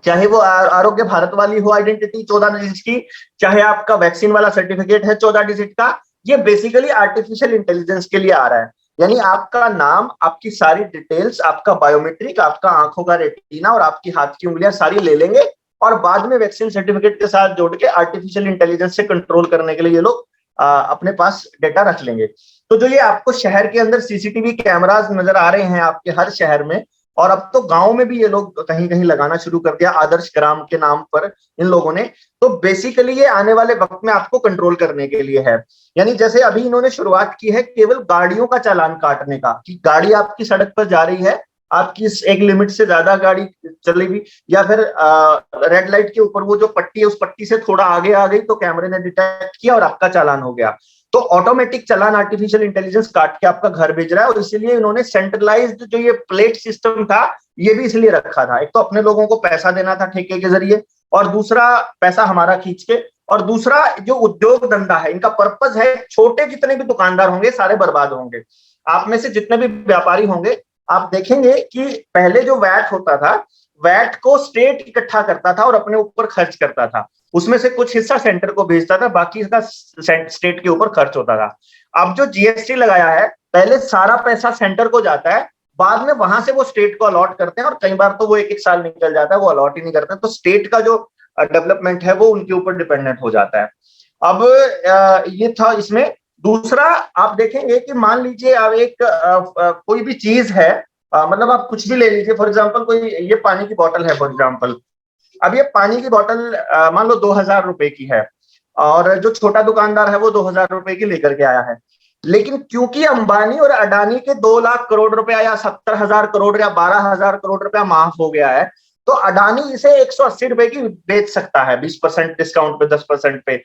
[SPEAKER 2] चाहे वो आरोग्य भारत वाली हो आइडेंटिटी 14 डिजिट की, चाहे आपका वैक्सीन वाला सर्टिफिकेट है 14 डिजिट का, ये बेसिकली आर्टिफिशियल इंटेलिजेंस के लिए आ रहा है। यानी आपका नाम, आपकी सारी डिटेल्स, आपका बायोमेट्रिक, आपका आंखों का रेटिना और आपकी हाथ की उंगलियां सारी ले लेंगे और बाद में वैक्सीन सर्टिफिकेट के साथ जोड़ के आर्टिफिशियल इंटेलिजेंस से कंट्रोल करने के लिए ये लोग अपने पास डेटा रख लेंगे। तो जो ये आपको शहर के अंदर सीसीटीवी कैमरास नजर आ रहे हैं आपके हर शहर में, और अब तो गांव में भी ये लोग कहीं कहीं लगाना शुरू कर दिया आदर्श ग्राम के नाम पर इन लोगों ने, तो बेसिकली ये आने वाले वक्त में आपको कंट्रोल करने के लिए है। यानी जैसे अभी इन्होंने शुरुआत की है केवल गाड़ियों का चालान काटने का, कि गाड़ी आपकी सड़क पर जा रही है, आपकी एक लिमिट से ज्यादा गाड़ी चलेगी, या फिर रेड लाइट के ऊपर वो जो पट्टी है उस पट्टी से थोड़ा आगे आ गई तो कैमरे ने डिटेक्ट किया और आपका चालान हो गया। तो ऑटोमेटिक चालान आर्टिफिशियल इंटेलिजेंस काट के आपका घर भेज रहा है, और इसीलिए इन्होंने सेंट्रलाइज्ड जो ये प्लेट सिस्टम था ये भी इसलिए रखा था, एक तो अपने लोगों को पैसा देना था ठेके के जरिए, और दूसरा पैसा हमारा खींच के, और दूसरा जो उद्योग धंधा है इनका पर्पस है छोटे जितने भी दुकानदार होंगे सारे बर्बाद होंगे। आप में से जितने भी व्यापारी होंगे आप देखेंगे कि पहले जो वैट होता था, वैट को स्टेट इकट्ठा करता था और अपने ऊपर खर्च करता था, उसमें से कुछ हिस्सा सेंटर को भेजता था, बाकी का स्टेट के ऊपर खर्च होता था। अब जो जीएसटी लगाया है, पहले सारा पैसा सेंटर को जाता है, बाद में वहां से वो स्टेट को अलॉट करते हैं, और कई बार तो वो एक एक साल निकल जाता है, वो अलॉट ही नहीं करते, तो स्टेट का जो डेवलपमेंट है वो उनके ऊपर डिपेंडेंट हो जाता है। अब ये था इसमें। दूसरा आप देखेंगे कि मान लीजिए अब एक कोई भी चीज है, मतलब आप कुछ भी ले लीजिए, फॉर एग्जांपल कोई ये पानी की बोतल है फॉर एग्जांपल, अब ये पानी की बोतल मान लो 2000 रुपए की है, और जो छोटा दुकानदार है वो 2000 रुपए की लेकर के आया है, लेकिन क्योंकि अंबानी और अडानी के 2 लाख करोड़ रुपया या 70,000 करोड़ या 12,000 करोड़ रुपया माफ हो गया है, तो अडानी इसे 180 रुपए की बेच सकता है 20% डिस्काउंट पे, 10% पे।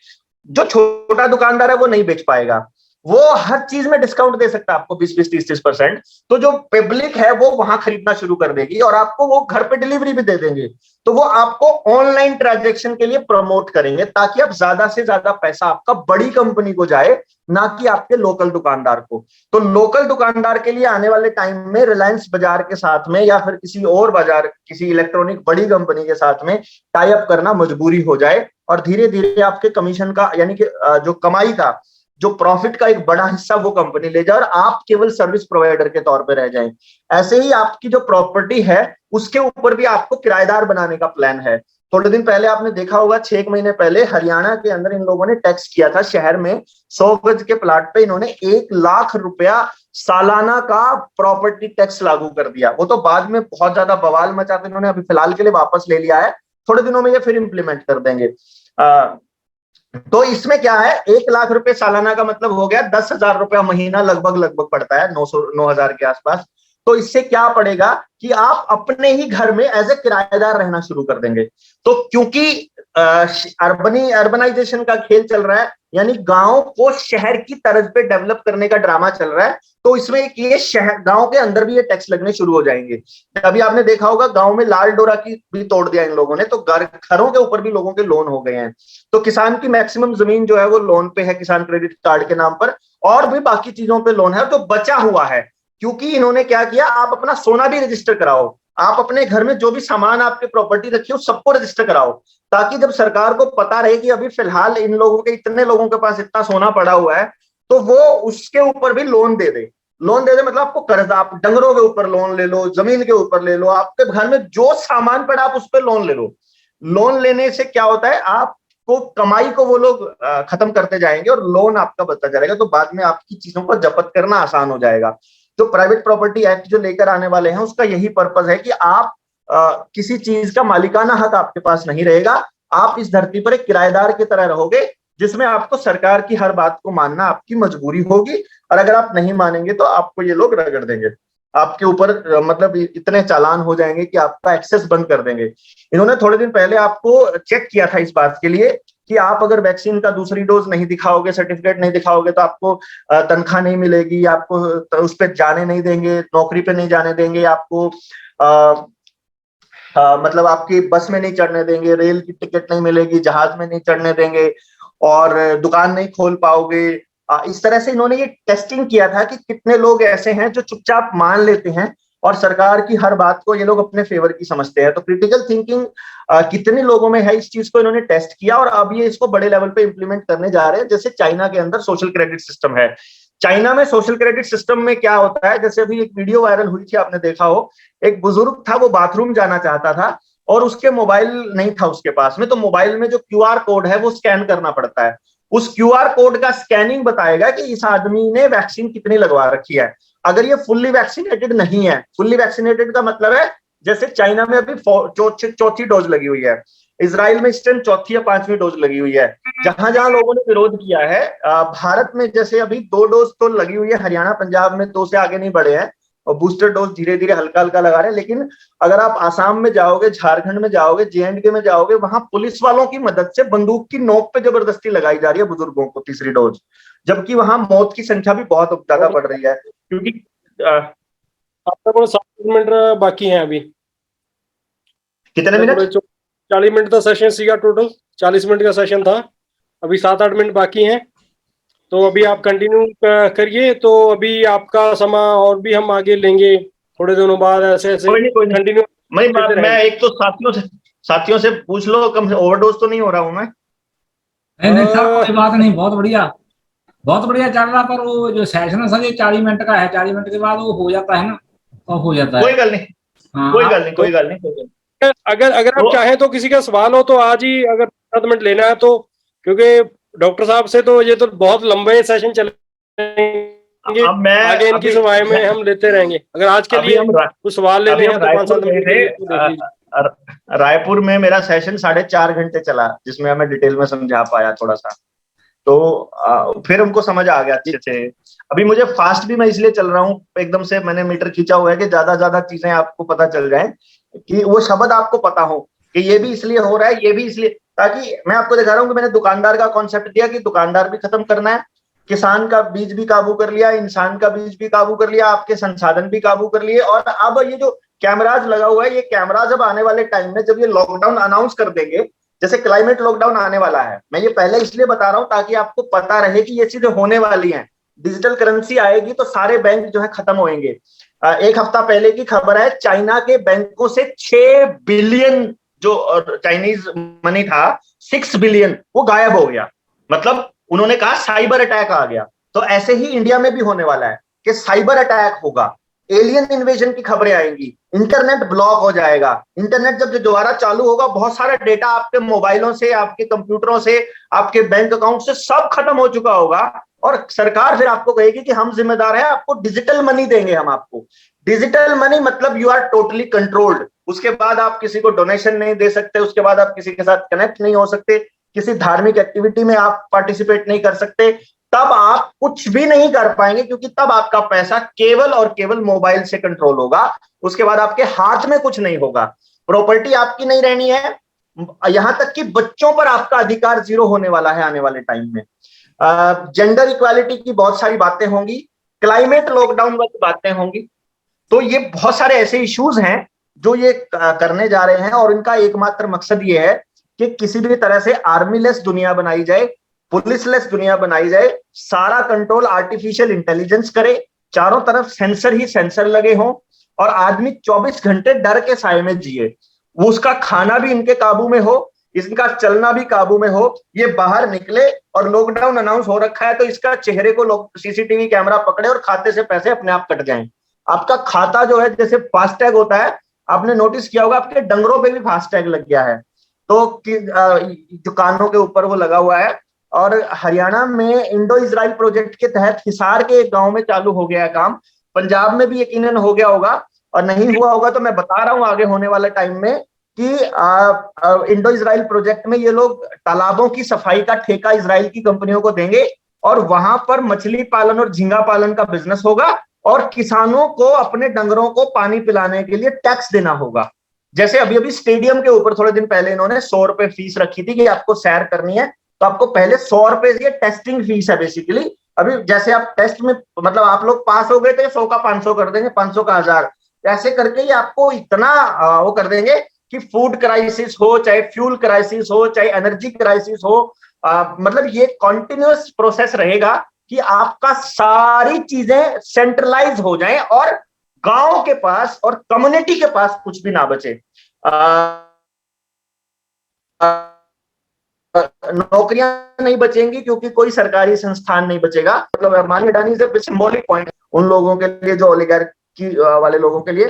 [SPEAKER 2] जो छोटा दुकानदार है वो नहीं बेच पाएगा, वो हर चीज में डिस्काउंट दे सकता है आपको 20-20, 30-30%। तो जो पब्लिक है वो वहां खरीदना शुरू कर देगी, और आपको वो घर पे डिलीवरी भी दे देंगे, तो वो आपको ऑनलाइन ट्रांजैक्शन के लिए प्रमोट करेंगे, ताकि अब ज्यादा से ज्यादा पैसा आपका बड़ी कंपनी को जाए, ना कि आपके लोकल दुकानदार को। तो लोकल दुकानदार के लिए आने वाले टाइम में रिलायंस बाजार के साथ में या फिर किसी और बाजार, किसी इलेक्ट्रॉनिक बड़ी कंपनी के साथ में टाई अप करना मजबूरी हो जाए, और धीरे धीरे आपके कमीशन का, यानी कि जो कमाई का, जो प्रॉफिट का एक बड़ा हिस्सा वो कंपनी ले जाए, और आप केवल सर्विस प्रोवाइडर के तौर पे रह जाएं। ऐसे ही आपकी जो प्रॉपर्टी है उसके ऊपर भी आपको किराएदार बनाने का प्लान है। थोड़े दिन पहले आपने देखा होगा, 6 महीने पहले हरियाणा के अंदर इन लोगों ने टैक्स किया था, शहर में 100 गज के प्लाट पे इन्होंने 1 लाख रुपया सालाना का प्रॉपर्टी टैक्स लागू कर दिया। वो तो बाद में बहुत ज्यादा बवाल मचा था, इन्होंने अभी फिलहाल के लिए वापस ले लिया है, थोड़े दिनों में ये फिर इंप्लीमेंट कर देंगे। तो इसमें क्या है, 1 लाख रुपए सालाना का मतलब हो गया 10,000 रुपया महीना लगभग लगभग पड़ता है, 9,000 के आसपास। तो इससे क्या पड़ेगा कि आप अपने ही घर में एज ए किराएदार रहना शुरू कर देंगे। तो क्योंकि अर्बनाइजेशन का खेल चल रहा है, यानी गांव को शहर की तर्ज पे डेवलप करने का ड्रामा चल रहा है, तो इसमें एक ये शहर, गांव के अंदर भी ये टैक्स लगने शुरू हो जाएंगे। अभी आपने देखा होगा गांव में लाल डोरा की भी तोड़ दिया इन लोगों ने, तो घरों के ऊपर भी लोगों के लोन हो गए हैं। तो किसान की मैक्सिमम जमीन जो है वो लोन पे है, किसान क्रेडिट कार्ड के नाम पर, और भी बाकी चीजों पे लोन है। तो बचा हुआ है, क्योंकि इन्होंने क्या किया, आप अपना सोना भी रजिस्टर कराओ, आप अपने घर में जो भी सामान आपके प्रॉपर्टी रखी हो सबको रजिस्टर कराओ, ताकि जब सरकार को पता रहे कि अभी फिलहाल इन लोगों के, इतने लोगों के पास इतना सोना पड़ा हुआ है, तो वो उसके ऊपर भी लोन दे दे। लोन दे दे मतलब आपको कर्ज, आप डंगरों के ऊपर लोन ले लो, जमीन के ऊपर ले लो, आपके घर में जो सामान पड़ा आप उस पर लोन ले लो। लोन लेने से क्या होता है, आपको कमाई को वो लोग खत्म करते जाएंगे और लोन आपका बढ़ता जाएगा, तो बाद में आपकी चीजों को जब्त करना आसान हो जाएगा। जो प्राइवेट प्रॉपर्टी एक्ट जो लेकर आने वाले हैं उसका यही पर्पस है कि आप किसी चीज का मालिकाना हक आपके पास नहीं रहेगा, आप इस धरती पर एक किराएदार की तरह रहोगे, जिसमें आपको सरकार की हर बात को मानना आपकी मजबूरी होगी, और अगर आप नहीं मानेंगे तो आपको ये लोग रगड़ देंगे, आपके ऊपर मतलब इतने चालान हो जाएंगे कि आपका एक्सेस बंद कर देंगे। इन्होंने थोड़े दिन पहले आपको चेक किया था इस बात के लिए कि आप अगर वैक्सीन का दूसरी डोज नहीं दिखाओगे, सर्टिफिकेट नहीं दिखाओगे, तो आपको तनख्वाह नहीं मिलेगी, आपको उस पर जाने नहीं देंगे, नौकरी पे नहीं जाने देंगे, आपको मतलब आपकी बस में नहीं चढ़ने देंगे, रेल की टिकट नहीं मिलेगी, जहाज में नहीं चढ़ने देंगे, और दुकान नहीं खोल पाओगे, इस तरह से इन्होंने ये टेस्टिंग किया था कि कितने लोग ऐसे हैं जो चुपचाप मान लेते हैं और सरकार की हर बात को ये लोग अपने फेवर की समझते हैं। तो क्रिटिकल थिंकिंग कितने लोगों में है, इस चीज को इन्होंने टेस्ट किया और अब ये इसको बड़े लेवल पे इंप्लीमेंट करने जा रहे हैं। जैसे चाइना के अंदर सोशल क्रेडिट सिस्टम है। चाइना में सोशल क्रेडिट सिस्टम में क्या होता है, जैसे अभी एक वीडियो वायरल हुई थी, आपने देखा हो, एक बुजुर्ग था, वो बाथरूम जाना चाहता था और उसके मोबाइल नहीं था उसके पास में, तो मोबाइल में जो क्यूआर कोड है वो स्कैन करना पड़ता है। उस क्यूआर कोड का स्कैनिंग बताएगा कि इस आदमी ने वैक्सीन कितनी लगवा रखी है। अगर ये फुल्ली वैक्सीनेटेड नहीं है, फुल्ली वैक्सीनेटेड का मतलब है जैसे चाइना में अभी चौथी डोज लगी हुई है, इजराइल में इस टाइम चौथी या पांचवी डोज लगी हुई है। जहां जहां लोगों ने विरोध किया है, भारत में जैसे अभी 2 डोज तो लगी हुई है, हरियाणा पंजाब में 2 से आगे नहीं बढ़े हैं और बूस्टर डोज धीरे धीरे हल्का हल्का लगा रहे हैं। लेकिन अगर आप आसाम में जाओगे, झारखंड में जाओगे, जेएंडके में जाओगे, वहां पुलिस वालों की मदद से बंदूक की नोक पे जबरदस्ती लगाई जा रही है बुजुर्गों को तीसरी डोज, जबकि वहां मौत की संख्या भी बहुत ज्यादा बढ़ रही है। क्योंकि
[SPEAKER 1] आपका को 7 मिनट बाकी हैं अभी।
[SPEAKER 2] कितने मिनट?
[SPEAKER 1] 40 मिनट का सेशन सीगा, टोटल 40 मिनट का सेशन था, अभी 7-8 मिनट बाकी हैं। तो अभी आप कंटिन्यू करिए, तो अभी आपका समय और भी हम आगे लेंगे थोड़े दिनों बाद, ऐसे ऐसे
[SPEAKER 2] कोई नहीं
[SPEAKER 1] कंटिन्यू।
[SPEAKER 2] मैं एक तो साथियों से पूछ लो, कम ओवरडोज तो नहीं हो रहा हूं मैं?
[SPEAKER 3] नहीं सर, कोई बात नहीं, बहुत बढ़िया चल रहा। पर वो जो सेशन है सर, ये 40 मिनट का है, 40 मिनट के बाद वो हो जाता है ना, तो हो जाता है।
[SPEAKER 2] कोई गल नहीं,
[SPEAKER 3] हाँ,
[SPEAKER 2] कोई गल नहीं।
[SPEAKER 1] अगर आप चाहें तो किसी का सवाल हो तो आज ही, अगर 7 मिनट लेना है तो, क्योंकि डॉक्टर साहब से तो ये तो बहुत लंबे सेशन चलेंगे, आगे इनकी सुनवाई में हम लेते रहेंगे। अगर आज के लिए कुछ सवाल लेने हैं तो 5-7 मिनट।
[SPEAKER 2] रायपुर में मेरा सेशन 4.5 घंटे चला, जिसमें हमें डिटेल में समझा पाया थोड़ा सा, तो फिर हमको समझ आ गया अच्छे से। अभी मुझे फास्ट भी मैं इसलिए चल रहा हूँ, एकदम से मैंने मीटर खींचा हुआ है कि ज्यादा चीजें आपको पता चल जाए, कि वो शब्द आपको पता हो कि ये भी इसलिए हो रहा है, ये भी इसलिए, ताकि मैं आपको दिखा रहा हूँ कि मैंने दुकानदार का कॉन्सेप्ट दिया कि दुकानदार भी खत्म करना है, किसान का बीज भी काबू कर लिया, इंसान का बीज भी काबू कर लिया, आपके संसाधन भी काबू कर लिए। और अब ये जो कैमराज लगा हुआ है, ये कैमराज अब आने वाले टाइम में जब ये लॉकडाउन अनाउंस कर देंगे, जैसे क्लाइमेट लॉकडाउन आने वाला है, मैं ये पहले इसलिए बता रहा हूं ताकि आपको पता रहे कि ये चीजें होने वाली हैं। डिजिटल करेंसी आएगी तो सारे बैंक जो है खत्म होंगे। एक हफ्ता पहले की खबर है, चाइना के बैंकों से 6 बिलियन जो चाइनीज मनी था, 6 बिलियन वो गायब हो गया। मतलब उन्होंने कहा साइबर अटैक आ गया। तो ऐसे ही इंडिया में भी होने वाला है कि साइबर अटैक होगा, एलियन इन्वेजन की खबरें आएंगी, इंटरनेट ब्लॉक हो जाएगा। इंटरनेट जब दोबारा चालू होगा, बहुत सारा डेटा आपके मोबाइलों से, आपके कंप्यूटरों से, आपके बैंक अकाउंट से सब खत्म हो चुका होगा, और सरकार फिर आपको कहेगी कि हम जिम्मेदार हैं, आपको डिजिटल मनी देंगे हम आपको। डिजिटल मनी मतलब यू आर टोटली कंट्रोल्ड। उसके बाद आप किसी को डोनेशन नहीं दे सकते, उसके बाद आप किसी के साथ कनेक्ट नहीं हो सकते, किसी धार्मिक एक्टिविटी में आप पार्टिसिपेट नहीं कर सकते, तब आप कुछ भी नहीं कर पाएंगे, क्योंकि तब आपका पैसा केवल और केवल मोबाइल से कंट्रोल होगा। उसके बाद आपके हाथ में कुछ नहीं होगा, प्रॉपर्टी आपकी नहीं रहनी है, यहां तक कि बच्चों पर आपका अधिकार 0 होने वाला है आने वाले टाइम में। जेंडर इक्वालिटी की बहुत सारी बातें होंगी, क्लाइमेट लॉकडाउन वाली बातें होंगी। तो ये बहुत सारे ऐसे इश्यूज हैं जो ये करने जा रहे हैं, और इनका एकमात्र मकसद ये है कि किसी भी तरह से आर्मीलेस दुनिया बनाई जाए, पुलिसलेस दुनिया बनाई जाए, सारा कंट्रोल आर्टिफिशियल इंटेलिजेंस करे, चारों तरफ सेंसर ही सेंसर लगे हों, और आदमी 24 घंटे डर के साए में जिए। वो उसका खाना भी इनके काबू में हो, इसका चलना भी काबू में हो, ये बाहर निकले और लॉकडाउन अनाउंस हो रखा है तो इसका चेहरे को लोग सीसीटीवी कैमरा पकड़े और खाते से पैसे अपने आप कट जाएं। आपका खाता जो है, जैसे फास्टैग होता है, आपने नोटिस किया होगा आपके डंगरों पे भी फास्टैग लग गया है, तो दुकानों के ऊपर वो लगा हुआ है। और हरियाणा में इंडो इजराइल प्रोजेक्ट के तहत हिसार के एक गांव में चालू हो गया है काम, पंजाब में भी यकीनन हो गया होगा, और नहीं हुआ होगा तो मैं बता रहा हूं आगे होने वाले टाइम में कि इंडो इजराइल प्रोजेक्ट में ये लोग तालाबों की सफाई का ठेका इजराइल की कंपनियों को देंगे, और वहां पर मछली पालन और झींगा पालन का बिजनेस होगा, और किसानों को अपने डंगरों को पानी पिलाने के लिए टैक्स देना होगा। जैसे अभी अभी स्टेडियम के ऊपर थोड़े दिन पहले इन्होंने 100 रुपए फीस रखी थी कि आपको सैर करनी है तो आपको पहले 100 रुपए, ये टेस्टिंग फीस है बेसिकली। अभी जैसे आप टेस्ट में, मतलब आप लोग पास हो गए थे, 100 का 500 कर देंगे, 500 का 1000, ऐसे करके ये आपको इतना वो कर देंगे कि फूड क्राइसिस हो, चाहे फ्यूल क्राइसिस हो, चाहे एनर्जी क्राइसिस हो, मतलब ये कॉन्टिन्यूअस प्रोसेस रहेगा कि आपका सारी चीजें सेंट्रलाइज हो जाएं और गांव के पास और कम्युनिटी के पास कुछ भी ना बचे। नौकरियां नहीं बचेंगी क्योंकि कोई सरकारी संस्थान नहीं बचेगा। मतलब Arman Adani is a symbolic point उन लोगों के लिए जो ओलिगार्की वाले लोगों के लिए।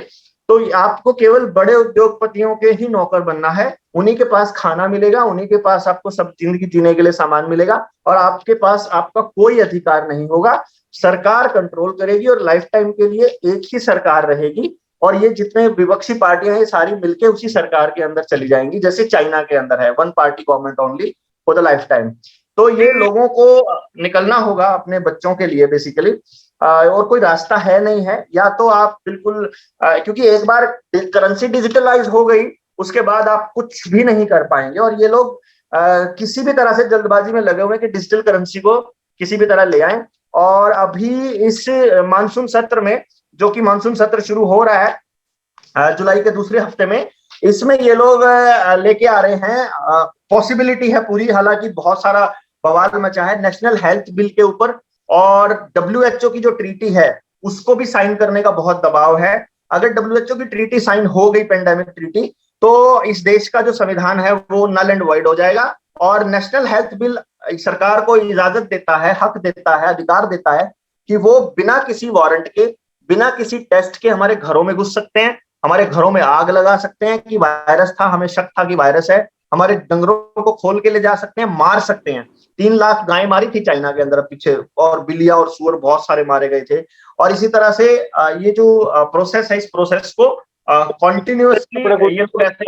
[SPEAKER 2] तो आपको केवल बड़े उद्योगपतियों के ही नौकर बनना है, उन्हीं के पास खाना मिलेगा, उन्हीं के पास आपको सब जिंदगी जीने के लिए सामान मिलेगा और आपके पास आपका कोई अधिकार नहीं होगा। सरकार कंट्रोल करेगी और लाइफ टाइम के लिए एक ही सरकार रहेगी और ये जितने विपक्षी पार्टियां हैं सारी मिलकर उसी सरकार के अंदर चली जाएंगी, जैसे चाइना के अंदर है, one party government only for the life time. तो ये लोगों को निकलना होगा अपने बच्चों के लिए बेसिकली, और कोई रास्ता है नहीं है। या तो आप बिल्कुल क्योंकि एक बार करेंसी डिजिटलाइज हो गई उसके बाद आप कुछ भी नहीं कर पाएंगे और ये लोग किसी भी तरह से जल्दबाजी में लगे हुए हैं कि डिजिटल करेंसी को किसी भी तरह ले आए। और अभी इस मानसून सत्र में, जो कि मानसून सत्र शुरू हो रहा है जुलाई के दूसरे हफ्ते में, इसमें ये लोग लेके आ रहे हैं, पॉसिबिलिटी है पूरी, हालांकि बहुत सारा बवाल मचा है नेशनल हेल्थ बिल के ऊपर और WHO की जो ट्रीटी है उसको भी साइन करने का बहुत दबाव है। अगर WHO की ट्रीटी साइन हो गई, पेंडेमिक ट्रीटी, तो इस देश का जो संविधान है वो नल एंड वॉइड हो जाएगा। और नेशनल हेल्थ बिल सरकार को इजाजत देता है, हक देता है, अधिकार देता है कि वो बिना किसी वारंट के, बिना किसी टेस्ट के हमारे घरों में घुस सकते हैं, हमारे घरों में आग लगा सकते हैं कि वायरस था, हमें शक था कि वायरस है, हमारे डंगरों को खोल के ले जा सकते हैं, मार सकते हैं। 3 लाख गायें मारी थी चाइना के अंदर पीछे, और बिल्लियां और सुअर बहुत सारे मारे गए थे। और इसी तरह से ये जो प्रोसेस है, इस प्रोसेस को कंटिन्यूअसली ये लोग ऐसे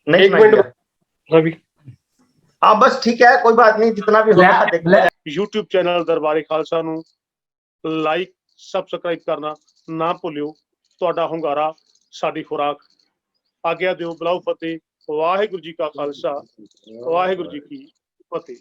[SPEAKER 2] नहीं सुनाई
[SPEAKER 1] रवि।
[SPEAKER 2] हाँ बस ठीक है, कोई बात नहीं, जितना भी होगा देखते हैं।
[SPEAKER 4] YouTube ਚੈਨਲ ਦਰਬਾਰੇ ਖਾਲਸਾ ਨੂੰ ਲਾਈਕ ਸਬਸਕ੍ਰਾਈਬ ਕਰਨਾ ਨਾ ਭੁੱਲਿਓ। ਤੁਹਾਡਾ ਹੁੰਗਾਰਾ ਸਾਡੀ ਖੁਰਾਕ। ਆਗਿਆ ਦਿਓ, ਬਲਾਉ ਫਤਿਹ। ਵਾਹਿਗੁਰੂ ਜੀ ਕਾ ਖਾਲਸਾ, ਵਾਹਿਗੁਰੂ ਜੀ ਕੀ ਫਤਿਹ।